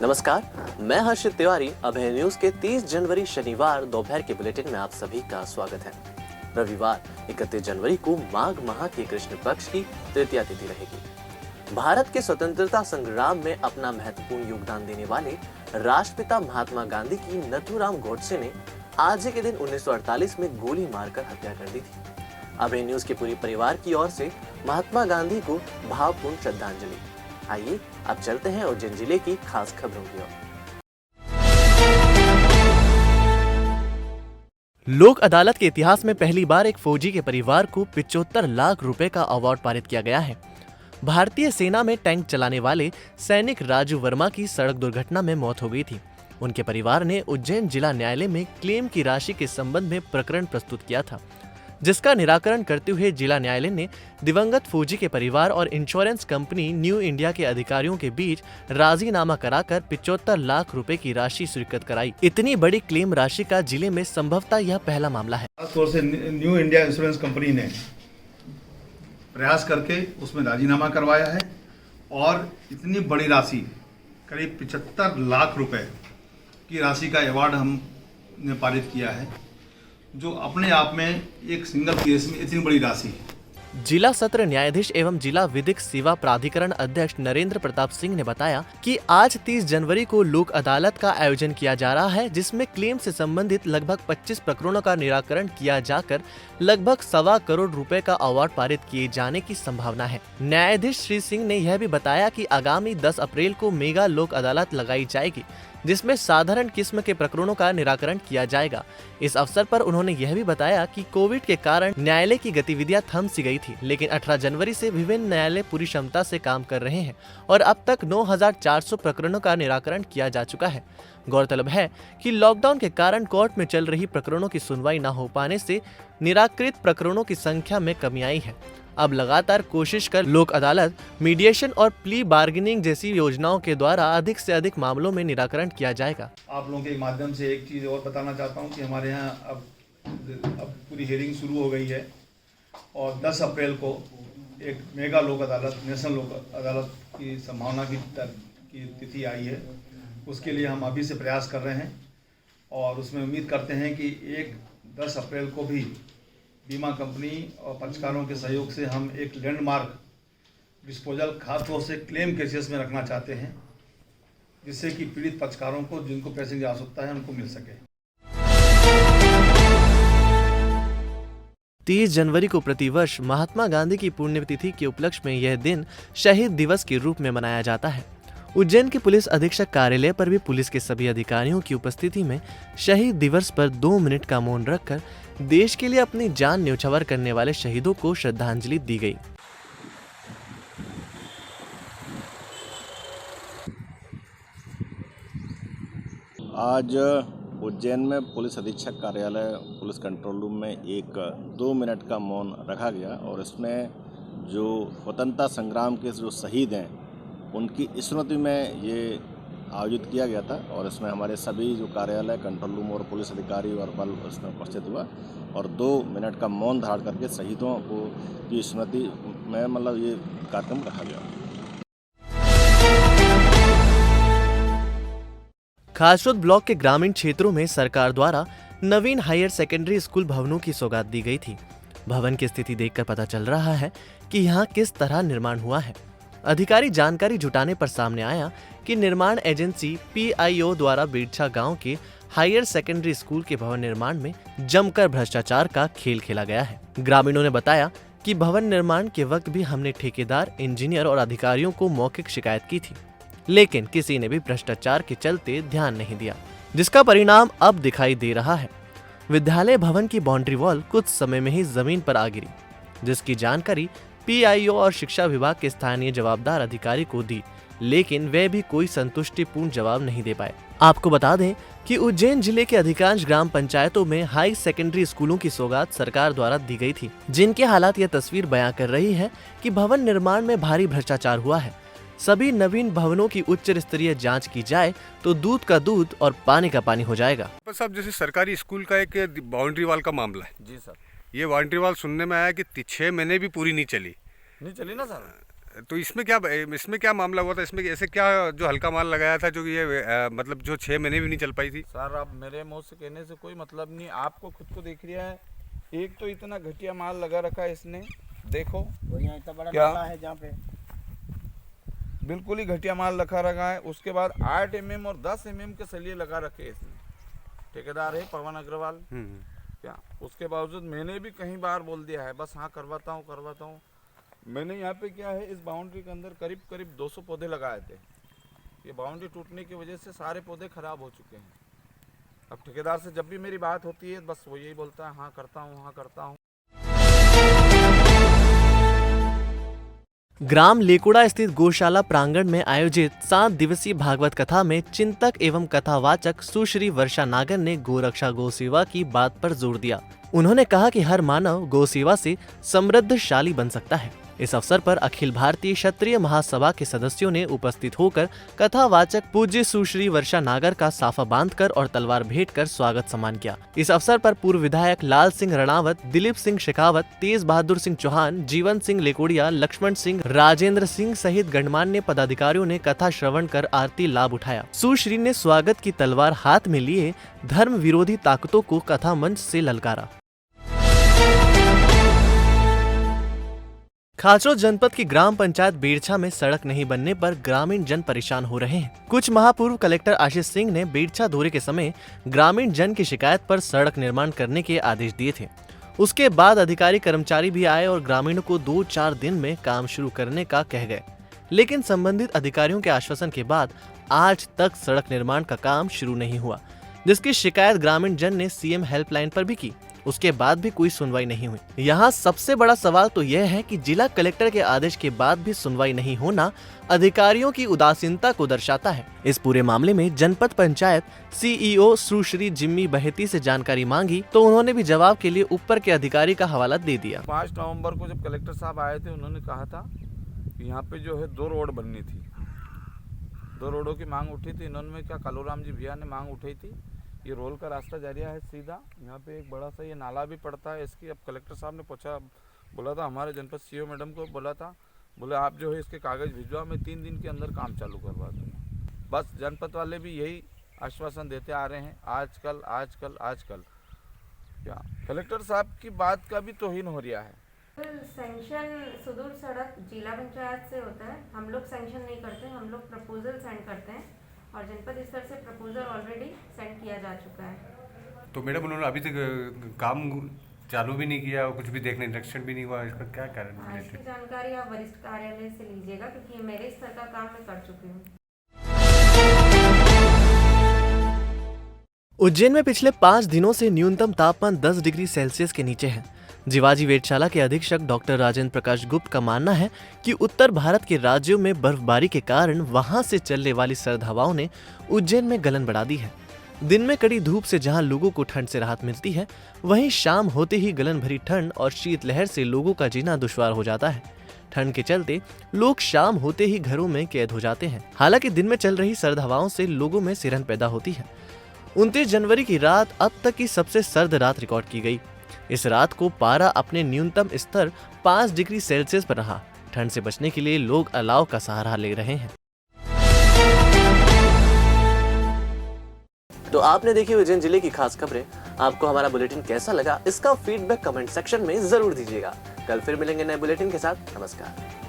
नमस्कार, मैं हर्षित तिवारी। अभय न्यूज के 30 जनवरी शनिवार दोपहर के बुलेटिन में आप सभी का स्वागत है। रविवार 31 जनवरी को माघ माह के कृष्ण पक्ष की तृतीया तिथि रहेगी। भारत के स्वतंत्रता संग्राम में अपना महत्वपूर्ण योगदान देने वाले राष्ट्रपिता महात्मा गांधी की नथुराम गोडसे ने आज के दिन 1948 में गोली मारकर हत्या कर दी थी। अभय न्यूज के पूरे परिवार की ओर से महात्मा गांधी को भावपूर्ण श्रद्धांजलि। आइए अब चलते हैं उज्जैन जिले की खास खबरों की ओर। लोक अदालत के इतिहास में पहली बार एक फौजी के परिवार को 75 लाख रुपए का अवार्ड पारित किया गया है। भारतीय सेना में टैंक चलाने वाले सैनिक राजू वर्मा की सड़क दुर्घटना में मौत हो गई थी। उनके परिवार ने उज्जैन जिला न्यायालय में क्लेम की राशि के संबंध में प्रकरण प्रस्तुत किया था, जिसका निराकरण करते हुए जिला न्यायालय ने दिवंगत फौजी के परिवार और इंश्योरेंस कंपनी न्यू इंडिया के अधिकारियों के बीच राजीनामा कराकर 75 लाख रुपए की राशि स्वीकृत कराई। इतनी बड़ी क्लेम राशि का जिले में संभवतः यह पहला मामला है। खास तौर से न्यू इंडिया इंश्योरेंस कंपनी ने प्रयास करके उसमें राजीनामा करवाया है और इतनी बड़ी राशि करीब 75 लाख रुपए की राशि का अवार्ड हमने पारित किया है, जो अपने आप में एक सिंगल केस में इतनी बड़ी राशि है। जिला सत्र न्यायाधीश एवं जिला विधिक सेवा प्राधिकरण अध्यक्ष नरेंद्र प्रताप सिंह ने बताया कि आज 30 जनवरी को लोक अदालत का आयोजन किया जा रहा है, जिसमें क्लेम से संबंधित लगभग 25 प्रकरणों का निराकरण किया जाकर लगभग 1.25 करोड़ रुपए का अवार्ड पारित किए जाने की संभावना है। न्यायाधीश श्री सिंह ने यह भी बताया कि आगामी 10 अप्रैल को मेगा लोक अदालत लगाई जाएगी, जिसमें साधारण किस्म के प्रकरणों का निराकरण किया जाएगा। इस अवसर पर उन्होंने यह भी बताया कि कोविड के कारण न्यायालय की गतिविधियां थम सी गई थी, लेकिन 18 जनवरी से विभिन्न न्यायालय पूरी क्षमता से काम कर रहे हैं और अब तक 9,400 प्रकरणों का निराकरण किया जा चुका है। गौरतलब है कि लॉकडाउन के कारण कोर्ट में चल रही प्रकरणों की सुनवाई न हो पाने से निराकृत प्रकरणों की संख्या में कमी आई है। अब लगातार कोशिश कर लोक अदालत, मीडिएशन और प्ली बार्गेनिंग जैसी योजनाओं के द्वारा अधिक से अधिक मामलों में निराकरण किया जाएगा। आप लोगों के माध्यम से एक चीज़ और बताना चाहता हूं कि हमारे यहाँ अब पूरी हियरिंग शुरू हो गई है और 10 अप्रैल को एक मेगा लोक अदालत, नेशनल लोक अदालत की संभावना की तिथि आई है। उसके लिए हम अभी से प्रयास कर रहे हैं और उसमें उम्मीद करते हैं कि 10 अप्रैल को भी बीमा कंपनी और पक्षकारों के सहयोग से हम एक लैंडमार्क डिस्पोजल खास तौर से क्लेम केसेस में रखना चाहते हैं, जिससे कि पीड़ित पक्षकारों को जिनको पैसे की आवश्यकता है उनको मिल सके। 30 जनवरी को प्रतिवर्ष महात्मा गांधी की पुण्यतिथि के उपलक्ष्य में यह दिन शहीद दिवस के रूप में मनाया जाता है। उज्जैन के पुलिस अधीक्षक कार्यालय पर भी पुलिस के सभी अधिकारियों की उपस्थिति में शहीद दिवस पर 2 मिनट का मौन रखकर देश के लिए अपनी जान न्यौछावर करने वाले शहीदों को श्रद्धांजलि दी गई। आज उज्जैन में पुलिस अधीक्षक कार्यालय पुलिस कंट्रोल रूम में एक 2 मिनट का मौन रखा गया और इसमें जो स्वतंत्रता संग्राम के जो शहीद हैं उनकी स्मृति में ये आयोजित किया गया था और इसमें हमारे सभी जो कार्यालय, कंट्रोल रूम और पुलिस अधिकारी और बल इसमें उपस्थित हुआ और 2 मिनट का मौन धारण करके शहीदों को की स्मृति में ये कार्यक्रम रखा गया। खासरोद ब्लॉक के ग्रामीण क्षेत्रों में सरकार द्वारा नवीन हायर सेकेंडरी स्कूल भवनों की सौगात दी गई थी। भवन की स्थिति देखकर पता चल रहा है कि यहाँ किस तरह निर्माण हुआ है। अधिकारी जानकारी जुटाने पर सामने आया कि निर्माण एजेंसी PIO द्वारा बीरछा गांव के हायर सेकेंडरी स्कूल के भवन निर्माण में जमकर भ्रष्टाचार का खेल खेला गया है। ग्रामीणों ने बताया कि भवन निर्माण के वक्त भी हमने ठेकेदार, इंजीनियर और अधिकारियों को मौखिक शिकायत की थी, लेकिन किसी ने भी भ्रष्टाचार के चलते ध्यान नहीं दिया, जिसका परिणाम अब दिखाई दे रहा है। विद्यालय भवन की बाउंड्री वॉल कुछ समय में ही जमीन पर आ गिरी, जिसकी जानकारी PIO और शिक्षा विभाग के स्थानीय जवाबदार अधिकारी को दी, लेकिन वे भी कोई संतुष्टिपूर्ण जवाब नहीं दे पाए। आपको बता दें कि उज्जैन जिले के अधिकांश ग्राम पंचायतों में हाई सेकेंडरी स्कूलों की सौगात सरकार द्वारा दी गई थी, जिनके हालात यह तस्वीर बयां कर रही है कि भवन निर्माण में भारी भ्रष्टाचार हुआ है। सभी नवीन भवनों की उच्च स्तरीय जांच की जाए तो दूध का दूध और पानी का पानी हो जाएगा। साहब, जैसे सरकारी स्कूल का एक बाउंड्री वॉल का मामला है। जी सर। ये बाउंड्री वॉल सुनने में आया कि 6 महीने भी पूरी नहीं चली ना सर। तो इसमें क्या मामला हुआ था? इसमें ऐसे क्या जो हल्का माल लगाया था जो ये मतलब जो 6 महीने भी नहीं चल पाई थी? सर अब मेरे मुंह से कहने से कोई मतलब नहीं, आपको खुद को देख रहा है। एक तो इतना घटिया माल लगा रखा है इसने, देखो इतना बड़ा क्या नाला है जहाँ पे बिल्कुल ही घटिया माल रखा है। उसके बाद 8 mm और 10 mm के सलिए लगा रखे इसने। ठेकेदार है पवन अग्रवाल। क्या उसके बावजूद मैंने भी कई बार बोल दिया है बस हाँ करवाता हूँ। मैंने यहाँ पे क्या है, इस बाउंड्री के अंदर करीब 200 पौधे लगाए थे। ये बाउंड्री टूटने की वजह से सारे पौधे खराब हो चुके हैं। अब ठेकेदार से जब भी मेरी बात होती है बस वो यही बोलता है हाँ करता हूँ। ग्राम लेकुड़ा स्थित गौशाला प्रांगण में आयोजित 7 दिवसीय भागवत कथा में चिंतक एवं कथावाचक सुश्री वर्षा नागर ने गोरक्षा गौ सेवा की बात पर जोर दिया। उन्होंने कहा कि हर मानव गौ सेवा से समृद्धशाली बन सकता है। इस अवसर पर अखिल भारतीय क्षत्रिय महासभा के सदस्यों ने उपस्थित होकर कथावाचक पूज्य सुश्री वर्षा नागर का साफा बांधकर और तलवार भेंट कर स्वागत सम्मान किया। इस अवसर पर पूर्व विधायक लाल सिंह रणावत, दिलीप सिंह शेखावत, तेज बहादुर सिंह चौहान, जीवन सिंह लेकोड़िया, लक्ष्मण सिंह, राजेंद्र सिंह सहित गणमान्य पदाधिकारियों ने कथा श्रवण कर आरती लाभ उठाया। सुश्री ने स्वागत की तलवार हाथ में लिए धर्म विरोधी ताकतों को कथा मंच से ललकारा। खाचरो जनपद की ग्राम पंचायत बेड़छा में सड़क नहीं बनने पर ग्रामीण जन परेशान हो रहे हैं। कुछ माह पूर्व कलेक्टर आशीष सिंह ने बेड़छा दौरे के समय ग्रामीण जन की शिकायत पर सड़क निर्माण करने के आदेश दिए थे। उसके बाद अधिकारी कर्मचारी भी आए और ग्रामीणों को 2-4 दिन में काम शुरू करने का कह गए, लेकिन संबंधित अधिकारियों के आश्वासन के बाद आज तक सड़क निर्माण का काम शुरू नहीं हुआ, जिसकी शिकायत ग्रामीण जन ने सीएम हेल्पलाइन पर भी की। उसके बाद भी कोई सुनवाई नहीं हुई। यहाँ सबसे बड़ा सवाल तो यह है कि जिला कलेक्टर के आदेश के बाद भी सुनवाई नहीं होना अधिकारियों की उदासीनता को दर्शाता है। इस पूरे मामले में जनपद पंचायत सीईओ सुश्री जिम्मी बहेती से जानकारी मांगी तो उन्होंने भी जवाब के लिए ऊपर के अधिकारी का हवाला दे दिया। 5 नवंबर को जब कलेक्टर साहब आए थे, उन्होंने कहा था कि यहाँ पे जो है 2 रोड बननी थी, 2 रोडों की मांग उठी थी। इन्होंने क्या कालूराम जी भैया ने मांग उठाई थी। ये रोल का रास्ता जारिया है सीधा, यहाँ पे एक बड़ा सा ये नाला भी पड़ता है इसकी। अब कलेक्टर साहब ने बोला था हमारे जनपद सीईओ मैडम को, बोले आप जो है इसके कागज़ भिजवाओ, मैं 3 दिन के अंदर काम चालू करवा दूँगा। बस जनपद वाले भी यही आश्वासन देते आ रहे हैं, आजकल। क्या कलेक्टर साहब की बात का भी तौहीन हो रहा है। सैंक्शन सुदूर सड़क जिला पंचायत से होता है, हम लोग सैंक्शन नहीं करते, हम लोग प्रपोजल सेंड करते हैं और जनपद स्तर से प्रपोजल ऑलरेडी सेंड किया जा चुका है। तो मैडम उन्होंने अभी तक काम चालू भी नहीं किया और कुछ भी देखने निरीक्षण भी नहीं हुआ, इसका क्या कारण है? इसकी जानकारी आप वरिष्ठ कार्यालय से लीजिएगा क्योंकि मेरे स्तर का काम मैं कर चुकी हूँ। उज्जैन में पिछले 5 दिनों से न्यूनतम तापमान 10 डिग्री सेल्सियस के नीचे है। जिवाजी वेधशाला के अधीक्षक डॉक्टर राजेंद्र प्रकाश गुप्त का मानना है कि उत्तर भारत के राज्यों में बर्फबारी के कारण वहां से चलने वाली सर्द हवाओं ने उज्जैन में गलन बढ़ा दी है। दिन में कड़ी धूप से जहां लोगों को ठंड से राहत मिलती है, वहीं शाम होते ही गलन भरी ठंड और शीतलहर से लोगों का जीना दुश्वार हो जाता है। ठंड के चलते लोग शाम होते ही घरों में कैद हो जाते हैं। हालांकि दिन में चल रही सर्द हवाओं से लोगों में सिरहन पैदा होती है। 29 जनवरी की रात अब तक की सबसे सर्द रात रिकॉर्ड की गई। इस रात को पारा अपने न्यूनतम स्तर 5 डिग्री सेल्सियस पर रहा। ठंड से बचने के लिए लोग अलाव का सहारा ले रहे हैं। तो आपने देखी उज्जैन जिले की खास खबरें। आपको हमारा बुलेटिन कैसा लगा, इसका फीडबैक कमेंट सेक्शन में जरूर दीजिएगा। कल फिर मिलेंगे नए बुलेटिन के साथ। नमस्कार।